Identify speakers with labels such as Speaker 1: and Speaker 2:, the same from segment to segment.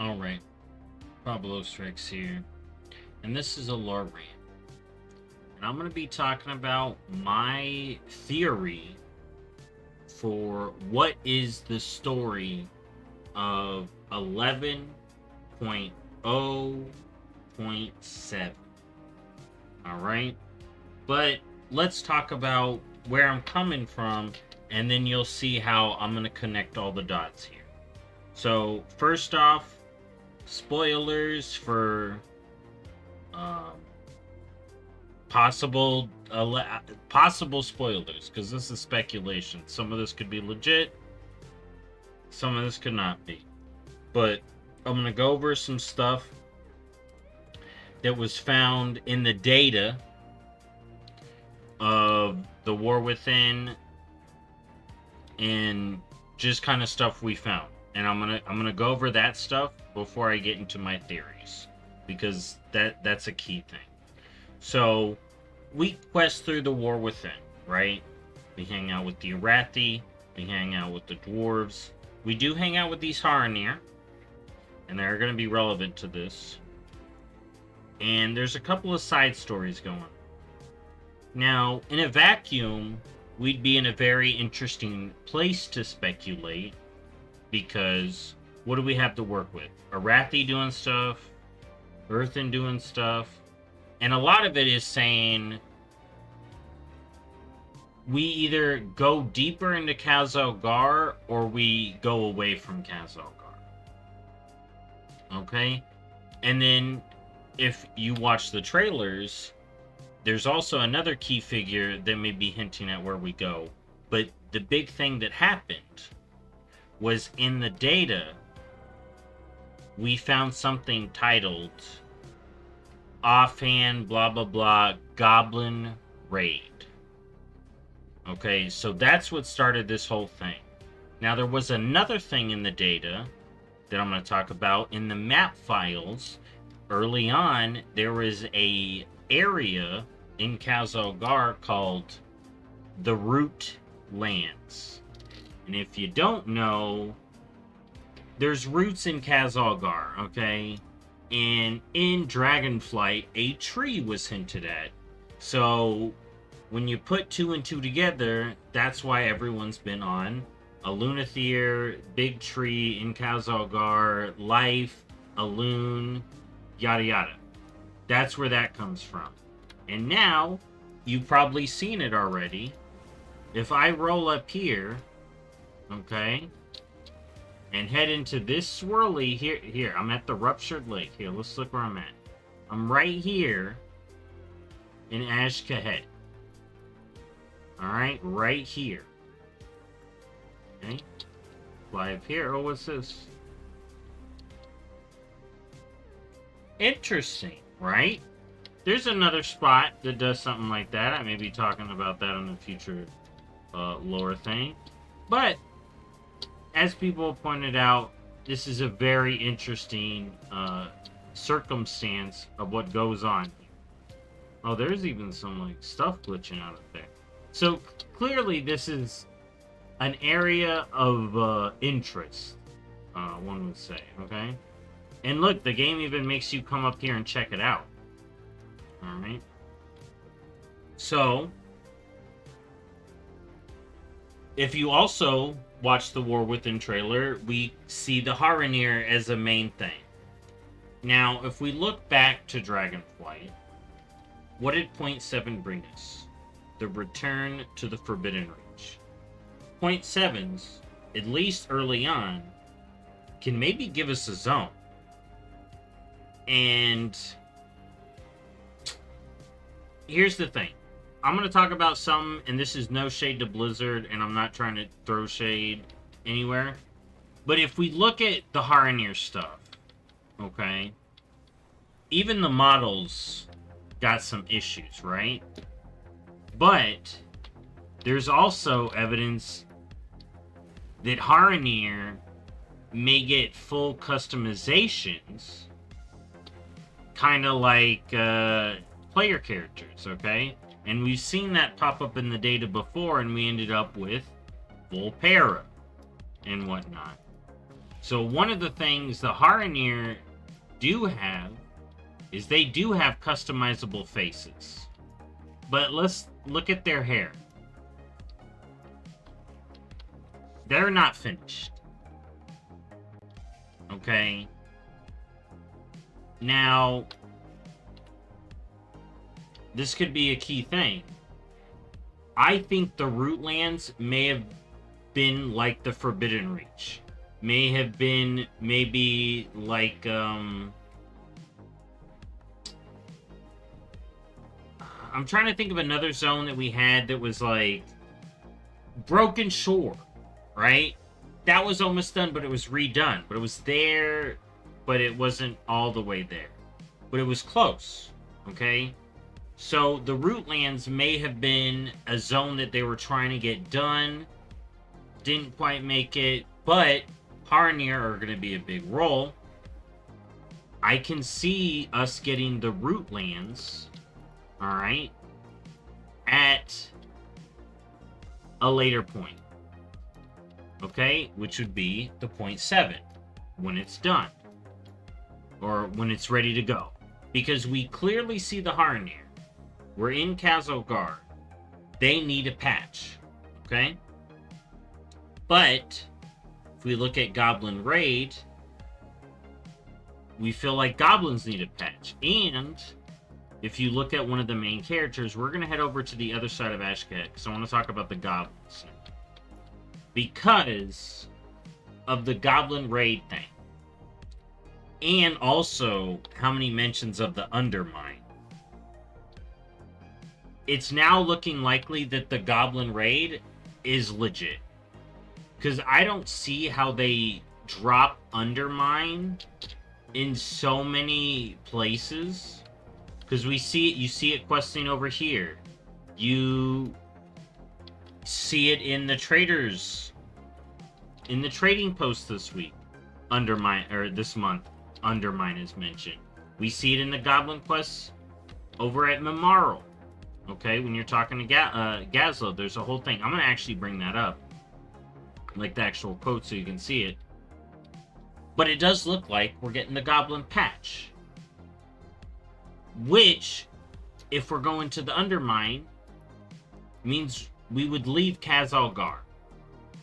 Speaker 1: Alright, BobalosRex here, and this is a lore rant. And I'm going to be talking about my theory for what is the story of 11.0.7. Alright, but let's talk about where I'm coming from, and then you'll see how I'm going to connect all the dots here. So, first off, spoilers for um, possible possible spoilers, because this is speculation. Some of this could be legit, some of this could not be. But I'm gonna go over some stuff that was found in the data of the War Within, and just kind of stuff we found. And I'm gonna go over that stuff before I get into my theories, because that's a key thing. So we quest through the War Within, right? We hang out with the Arathi, we hang out with the dwarves. We do hang out with these Haranir, and they're going to be relevant to this. And there's a couple of side stories going. Now, in a vacuum, we'd be in a very interesting place to speculate, because what do we have to work with? Arathi doing stuff, Earthen doing stuff, and a lot of it is saying we either go deeper into Khazal-Gar or we go away from Khazal-Gar. Okay? And then if you watch the trailers, there's also another key figure that may be hinting at where we go. But the big thing that happened was in the data, we found something titled offhand blah blah blah Goblin Raid. Okay, so that's what started this whole thing. Now, there was another thing in the data that I'm going to talk about. In the map files, early on, there was a area in Khazal-Gar called the Root Lands. And if you don't know, there's roots in Khazal-Gar, okay? And in Dragonflight, a tree was hinted at. So when you put two and two together, that's why everyone's been on a Lunathir, Big Tree in Khazal-Gar, Life, a Loon, yada yada. That's where that comes from. And now, you've probably seen it already. If I roll up here, okay, and head into this swirly here, I'm at the Ruptured Lake. Here, let's look where I'm at. I'm right here in Ashkahet. Alright, right here. Okay. Fly up here. Oh, what's this? Interesting, right? There's another spot that does something like that. I may be talking about that in the future lore thing. But, as people pointed out, this is a very interesting circumstance of what goes on here. Oh, there's even some like stuff glitching out of there. So clearly this is an area of interest, one would say, okay? And look, the game even makes you come up here and check it out. Alright? So, if you also watch the War Within trailer, we see the Haranir as a main thing. Now, if we look back to Dragonflight, what did Point 7 bring us? The return to the Forbidden Reach. Point 7s, at least early on, can maybe give us a zone. And here's the thing. I'm going to talk about some, and this is no shade to Blizzard, and I'm not trying to throw shade anywhere. But if we look at the Haranir stuff, okay, even the models got some issues, right? But there's also evidence that Haranir may get full customizations, kind of like player characters, okay? And we've seen that pop up in the data before, and we ended up with Volpera and whatnot. So one of the things the Haranir do have is they do have customizable faces. But let's look at their hair. They're not finished. Okay. Now, this could be a key thing. I think the Rootlands may have been like the Forbidden Reach. May have been maybe like, I'm trying to think of another zone that we had that was like Broken Shore, right? That was almost done, but it was redone. But it was there, but it wasn't all the way there. But it was close, okay? So the Rootlands may have been a zone that they were trying to get done. Didn't quite make it, but Haranir are going to be a big role. I can see us getting the Rootlands, alright, at a later point. Okay, which would be the 0.7 when it's done. Or when it's ready to go. Because we clearly see the Haranir. We're in Khazalgar. They need a patch. Okay? But if we look at Goblin Raid, we feel like goblins need a patch. And if you look at one of the main characters, we're going to head over to the other side of Ashket because I want to talk about the goblins. Because of the Goblin Raid thing. And also how many mentions of the Undermine. It's now looking likely that the Goblin Raid is legit. Because I don't see how they drop Undermine in so many places. Because we see it, you see it questing over here. You see it in the traders, in the trading post this week. Undermine, or this month, Undermine is mentioned. We see it in the Goblin quests over at Memorial. Okay, when you're talking to Gazlo, there's a whole thing. I'm going to actually bring that up. Like the actual quote so you can see it. But it does look like we're getting the Goblin patch. Which, if we're going to the Undermine, means we would leave Khazalgar.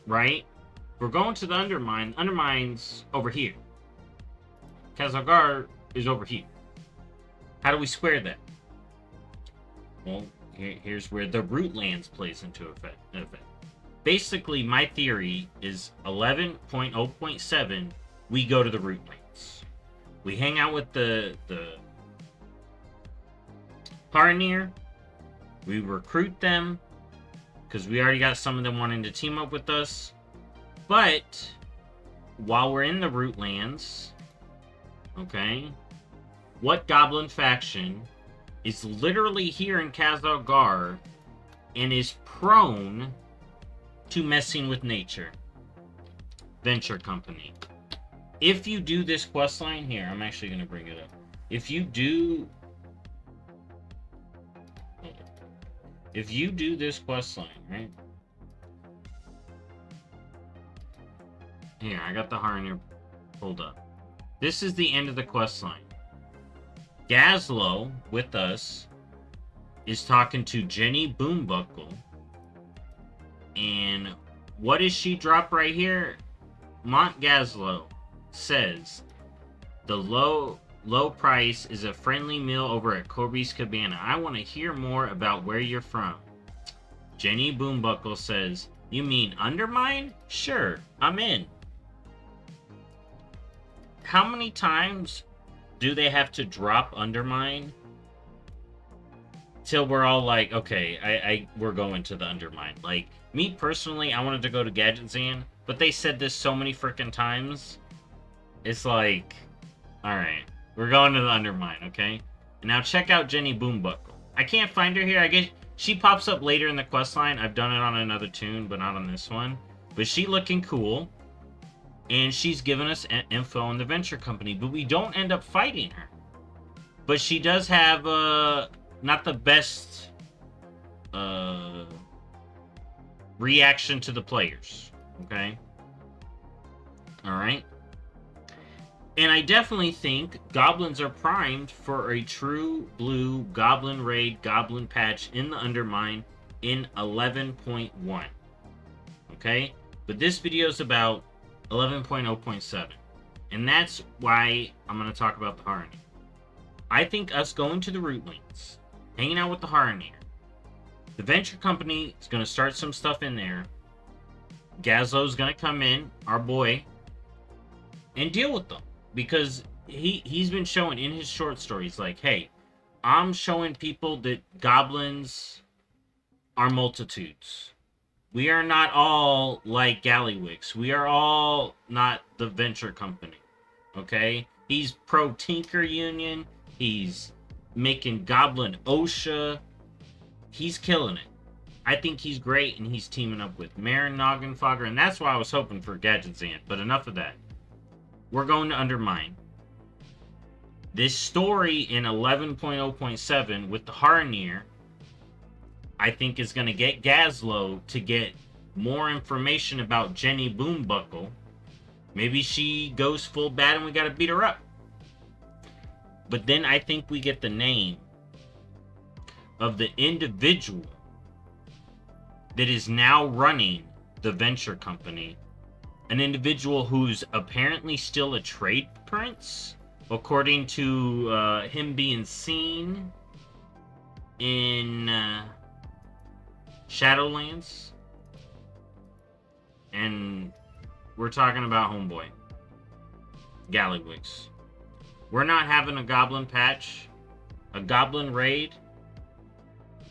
Speaker 1: Right? If we're going to the Undermine, Undermine's over here. Khazalgar is over here. How do we square that? Well, here's where the Rootlands plays into effect. Basically, my theory is 11.0.7, we go to the Rootlands. We hang out with the Haranir. We recruit them, because we already got some of them wanting to team up with us. But, while we're in the Rootlands, okay, what Goblin faction is literally here in Khazalgar and is prone to messing with nature? Venture Company. If you do this questline here, I'm actually going to bring it up. If you do this questline, right? Here, I got the Haranir pulled up. This is the end of the questline. Gazlo, with us, is talking to Jenny Boombuckle. And what does she drop right here? Mont Gazlo says, the low price is a friendly meal over at Corby's Cabana. I want to hear more about where you're from. Jenny Boombuckle says, you mean Undermine? Sure, I'm in. How many times do they have to drop Undermine till we're all like, okay, we're going to the Undermine? Like, me personally, I wanted to go to Gadgetzan, but they said this so many freaking times. It's like, alright, we're going to the Undermine, okay? And now check out Jenny Boombuckle. I can't find her here. I guess she pops up later in the questline. I've done it on another tune, but not on this one. But she looking cool. And she's given us info on the Venture Company, but we don't end up fighting her. But she does have, not the best, reaction to the players. Okay? Alright? And I definitely think goblins are primed for a true blue goblin raid goblin patch in the Undermine in 11.1. Okay? But this video is about 11.0.7. And that's why I'm going to talk about the Harnir. I think us going to the Rootlands, hanging out with the Harnir, the Venture Company is going to start some stuff in there. Gazlo's going to come in, our boy, and deal with them. Because he's been showing in his short stories, like, hey, I'm showing people that goblins are multitudes. We are not all like Gallywix. We are all not the Venture Company. Okay? He's pro Tinker Union. He's making Goblin OSHA. He's killing it. I think he's great, and he's teaming up with Marin Noggenfogger, and that's why I was hoping for Gadgetzan. But enough of that. We're going to Undermine. This story in 11.0.7 with the Harnir, I think, is going to get Gazlo to get more information about Jenny Boombuckle. Maybe she goes full bad and we got to beat her up. But then I think we get the name of the individual that is now running the Venture Company. An individual who's apparently still a trade prince, according to him being seen in Shadowlands. And we're talking about homeboy, Gallywix. We're not having a goblin patch, a goblin raid,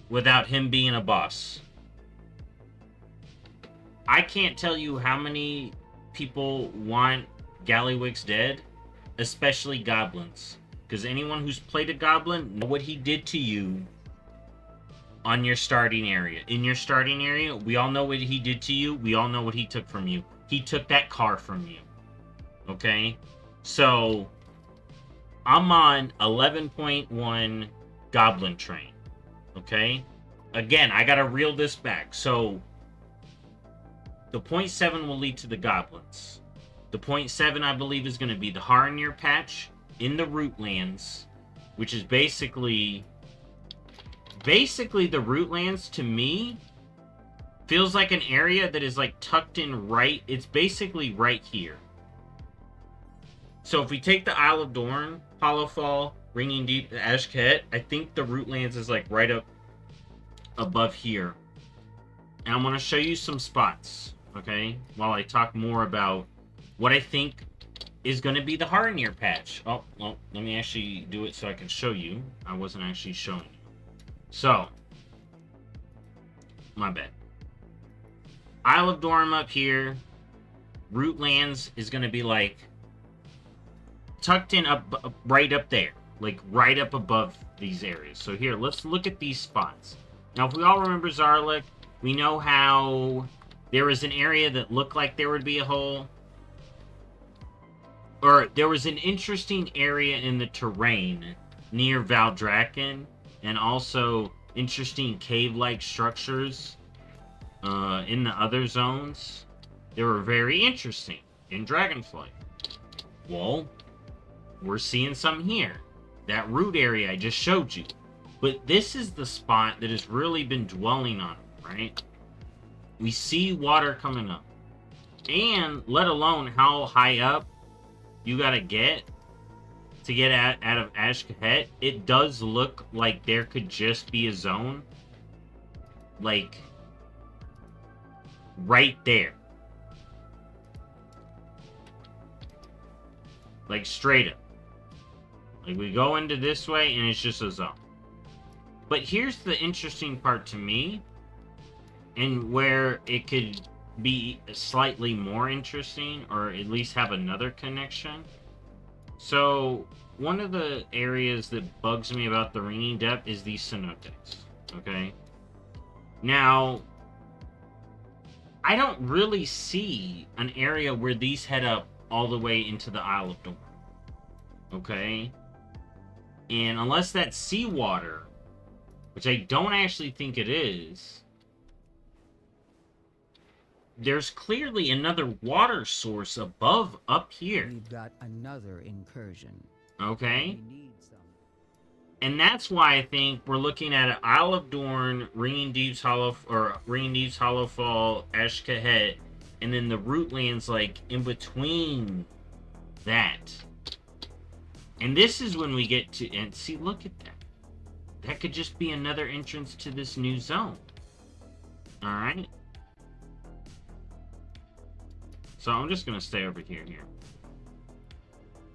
Speaker 1: without him being a boss. I can't tell you how many people want Gallywix dead, especially goblins. Because anyone who's played a goblin know what he did to you on your starting area. In your starting area, we all know what he did to you. We all know what he took from you. He took that car from you. Okay? So, I'm on 11.1 Goblin Train. Okay? Again, I gotta reel this back. So, the 0.7 will lead to the Goblins. The 0.7, I believe, is going to be the Harnir patch in the Rootlands, which is basically the Rootlands, to me, feels like an area that is like tucked in right. It's basically right here. So if we take the Isle of Dorn, Hollowfall, Ringing Deep, Ashket, I think the Rootlands is like right up above here. And I'm going to show you some spots. Okay, while I talk more about what I think is going to be the Harnir patch. Oh, well, let me actually do it so I can show you. I wasn't actually showing you. So, my bad. Isle of Dorm up here. Rootlands is going to be like tucked in up right up there. Like right up above these areas. So here, let's look at these spots. Now, if we all remember Zarlik, we know how there was an area that looked like there would be a hole. Or there was an interesting area in the terrain near Valdrakken. And also interesting cave-like structures in the other zones. They were very interesting in Dragonflight. Well, we're seeing some here. That root area I just showed you. But this is the spot that has really been dwelling on, right? We see water coming up. And let alone how high up you gotta get to get out of Ashket. It does look like there could just be a zone. Like, right there. Like, straight up. Like, we go into this way and it's just a zone. But here's the interesting part to me, and where it could be slightly more interesting, or at least have another connection. So, one of the areas that bugs me about the Ringing Depth is these cenotes, okay? Now, I don't really see an area where these head up all the way into the Isle of Dorn, okay? And unless that's seawater, which I don't actually think it is, there's clearly another water source up here.
Speaker 2: We've got another incursion.
Speaker 1: Okay?
Speaker 2: We need some.
Speaker 1: And that's why I think we're looking at Isle of Dorn, Ringing Deep's Hollow, or Ringing Deep's Hollowfall, Ashkahet, and then the Rootlands, like, in between that. And this is when we get to, and see, look at that. That could just be another entrance to this new zone. Alright? So I'm just going to stay over here.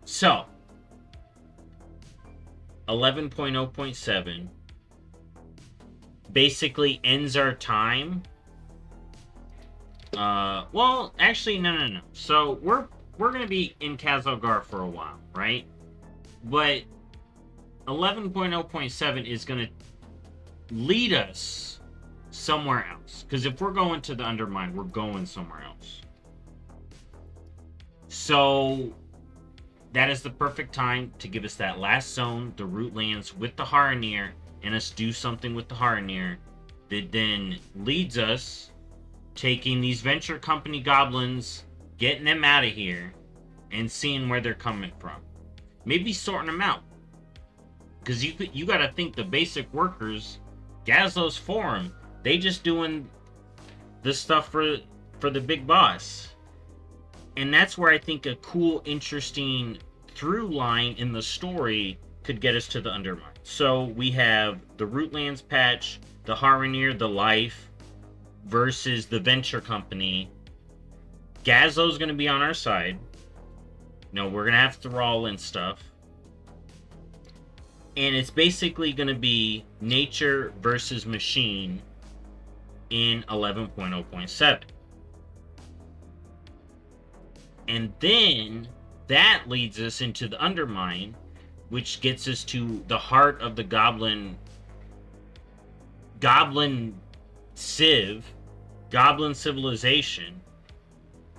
Speaker 1: So, 11.0.7 basically ends our time. Well, actually, no. So we're gonna be in Kazalgar for a while, right? But 11.0.7 is gonna lead us somewhere else. Because if we're going to the Undermine, we're going somewhere else. So that is the perfect time to give us that last zone, the Rootlands, with the Haranir, and us do something with the Haranir that then leads us taking these venture company goblins, getting them out of here, and seeing where they're coming from. Maybe sorting them out. Because you got to think the basic workers, Gazlo's Forum, they just doing the stuff for the big boss. And that's where I think a cool, interesting through line in the story could get us to the Undermine. So we have the Rootlands patch, the Haranir, the Life, versus the Venture Company. Gazlo's going to be on our side. No, we're going to have Thrall and stuff. And it's basically going to be nature versus machine in 11.0.7. And then that leads us into the Undermine, which gets us to the heart of the Goblin civilization.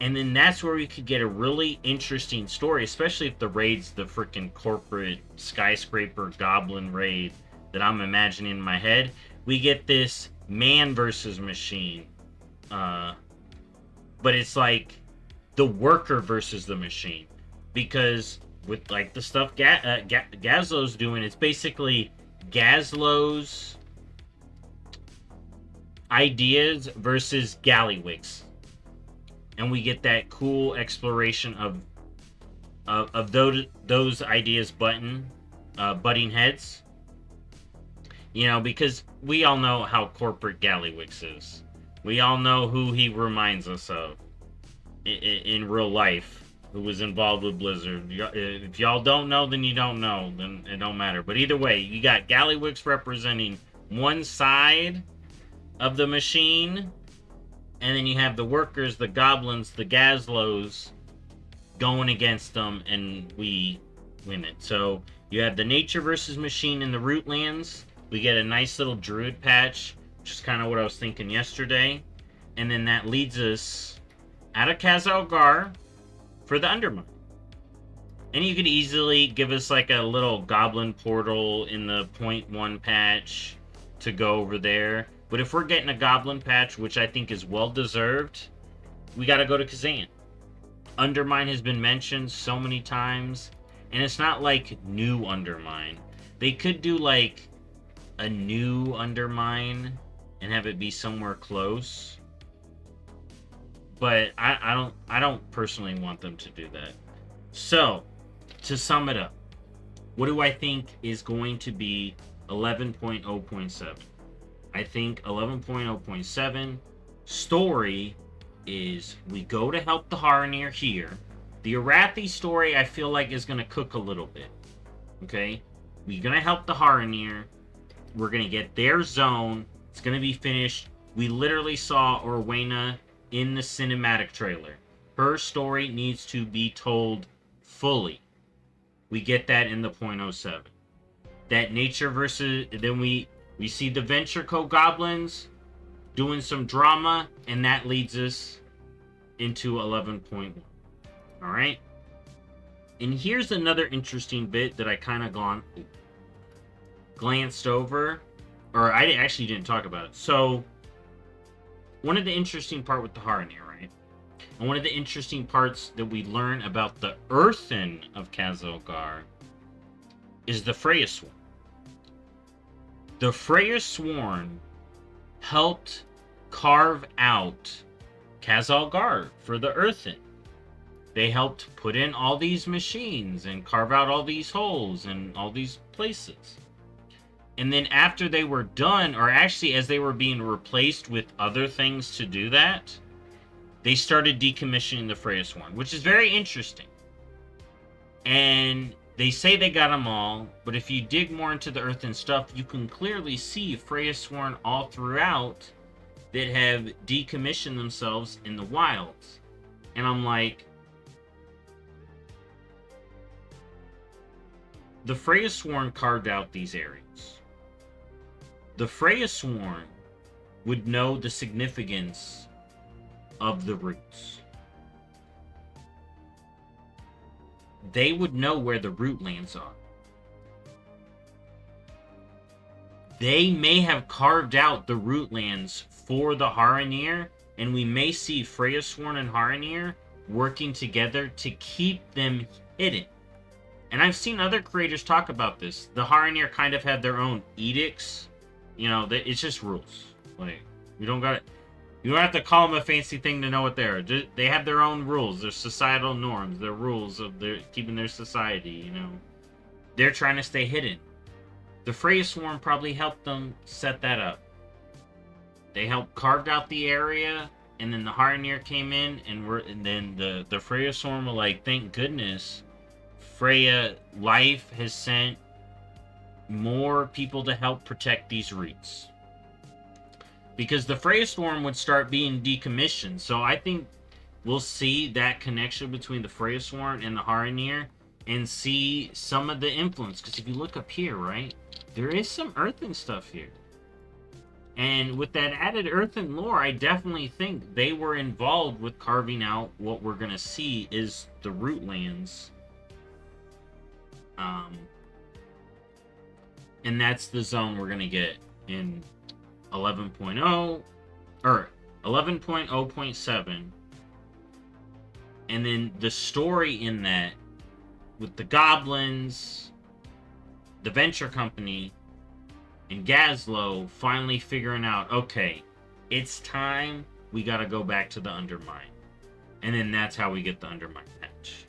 Speaker 1: And then that's where we could get a really interesting story, especially if the raid's the freaking corporate skyscraper goblin raid that I'm imagining in my head. We get this man versus machine. But it's like the worker versus the machine. Because with like the stuff Gazlo's doing, it's basically Gazlo's ideas versus Gallywix. And we get that cool exploration of those ideas butting heads. You know, because we all know how corporate Gallywix is. We all know who he reminds us of in real life, who was involved with Blizzard. If y'all don't know, then you don't know. Then it don't matter. But either way, you got Gallywix representing one side of the machine, and then you have the workers, the goblins, the Gazlos going against them, and we win it. So you have the nature versus machine in the Rootlands. We get a nice little druid patch, which is kind of what I was thinking yesterday. And then that leads us out of Kazalgar for the Undermine. And you could easily give us like a little goblin portal in the 0.1 patch to go over there. But if we're getting a goblin patch, which I think is well deserved, we got to go to Kazan. Undermine has been mentioned so many times, and it's not like new Undermine. They could do like a new Undermine and have it be somewhere close. But I don't personally want them to do that. So, to sum it up, what do I think is going to be 11.0.7? I think 11.0.7 story is we go to help the Haranir here. The Arathi story I feel like is going to cook a little bit. Okay? We're going to help the Haranir. We're going to get their zone. It's going to be finished. We literally saw Orwena in the cinematic trailer. Her story needs to be told fully. We get that in the 0.07. That nature versus... Then we see the Venture Co. Goblins doing some drama, and that leads us into 11.1. Alright? And here's another interesting bit that I kind of glanced over. Or I actually didn't talk about it. So, one of the interesting part with the Haranir, right? And one of the interesting parts that we learn about the Earthen of Khazalgar is the Freya Sworn. The Freya Sworn helped carve out Khazalgar for the Earthen. They helped put in all these machines and carve out all these holes and all these places. And then after they were done, or actually as they were being replaced with other things to do that, they started decommissioning the Freya Sworn, which is very interesting. And they say they got them all, but if you dig more into the Earthen stuff, you can clearly see Freya Sworn all throughout that have decommissioned themselves in the wilds. And I'm like, the Freya Sworn carved out these areas. The Freya Sworn would know the significance of the roots. They would know where the root lands are. They may have carved out the root lands for the Haranir, and we may see Freya Sworn and Haranir working together to keep them hidden. And I've seen other creators talk about this. The Haranir kind of have their own edicts. You know, it's just rules. Like, you don't have to call them a fancy thing to know what they are. They have their own rules, their societal norms, their rules of their keeping their society, you know. They're trying to stay hidden. The Freya Swarm probably helped them set that up. They helped carved out the area, and then the Haranir came in, and then the Freya Swarm were like, thank goodness, Freya Life has sent more people to help protect these roots. Because the Freya Swarm would start being decommissioned. So I think we'll see that connection between the Freya Swarm and the Haranir and see some of the influence. Because if you look up here, right, there is some earthen stuff here. And with that added earthen lore, I definitely think they were involved with carving out what we're going to see is the root lands. And that's the zone we're going to get in 11.0 or 11.0.7. And then the story in that with the goblins, the venture company, and Gazlo finally figuring out, okay, it's time, we got to go back to the Undermine. And then that's how we get the Undermine patch.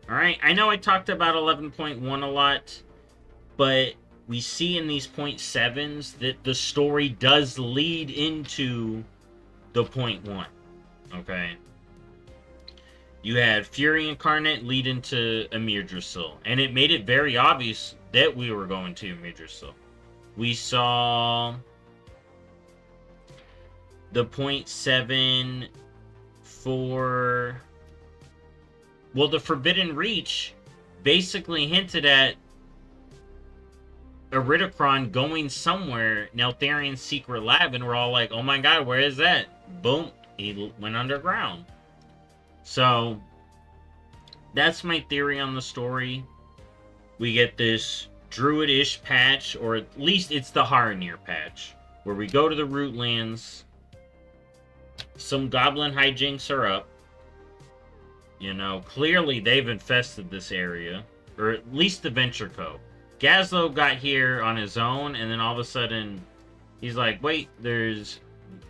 Speaker 1: Alright, I know I talked about 11.1 a lot, but we see in these 0.7s that the story does lead into the 0.1. Okay? You had Fury Incarnate lead into Emir Drasil, and it made it very obvious that we were going to Emir Drasil. We saw the 0.7 for... Well, the Forbidden Reach basically hinted at Eridicron going somewhere, Neltharion's secret lab, and we're all like, oh my god, where is that? Boom, he went underground. So, that's my theory on the story. We get this Druid-ish patch, or at least it's the Haranir patch, where we go to the Rootlands, some goblin hijinks are up. You know, clearly they've infested this area, or at least the Venture Co. Gazlo got here on his own, and then all of a sudden, he's like, wait, there's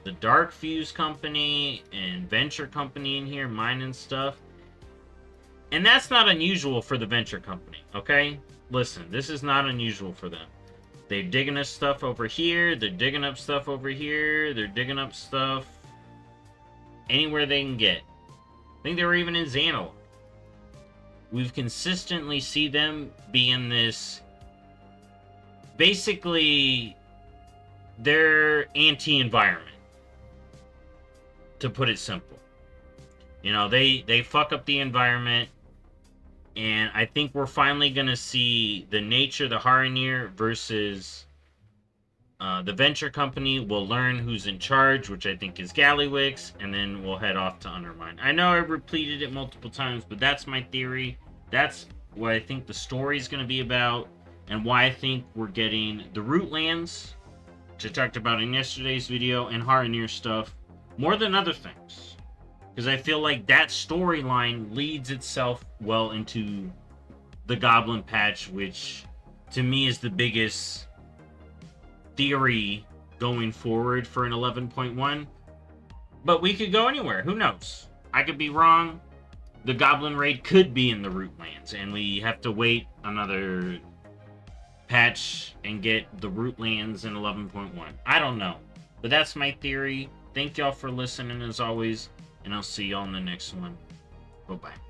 Speaker 1: the Dark Fuse Company and Venture Company in here mining stuff. And that's not unusual for the Venture Company, okay? Listen, this is not unusual for them. They're digging up stuff over here, they're digging up stuff over here, they're digging up stuff anywhere they can get. I think they were even in Xanil. We've consistently see them be in this... Basically, they're anti-environment, to put it simple. You know, they fuck up the environment, and I think we're finally going to see the nature, the Haranir versus the Venture Company. We'll learn who's in charge, which I think is Gallywix, and then we'll head off to Undermine. I know I repeated it multiple times, but that's my theory. That's what I think the story is going to be about, and why I think we're getting the Rootlands, which I talked about in yesterday's video, and Haranir stuff more than other things. Because I feel like that storyline leads itself well into the Goblin Patch, which to me is the biggest theory going forward for an 11.1. But we could go anywhere. Who knows? I could be wrong. The Goblin Raid could be in the Rootlands, and we have to wait another patch and get the Rootlands in 11.1. I don't know. But that's my theory. Thank y'all for listening as always, and I'll see y'all in the next one. Bye-bye.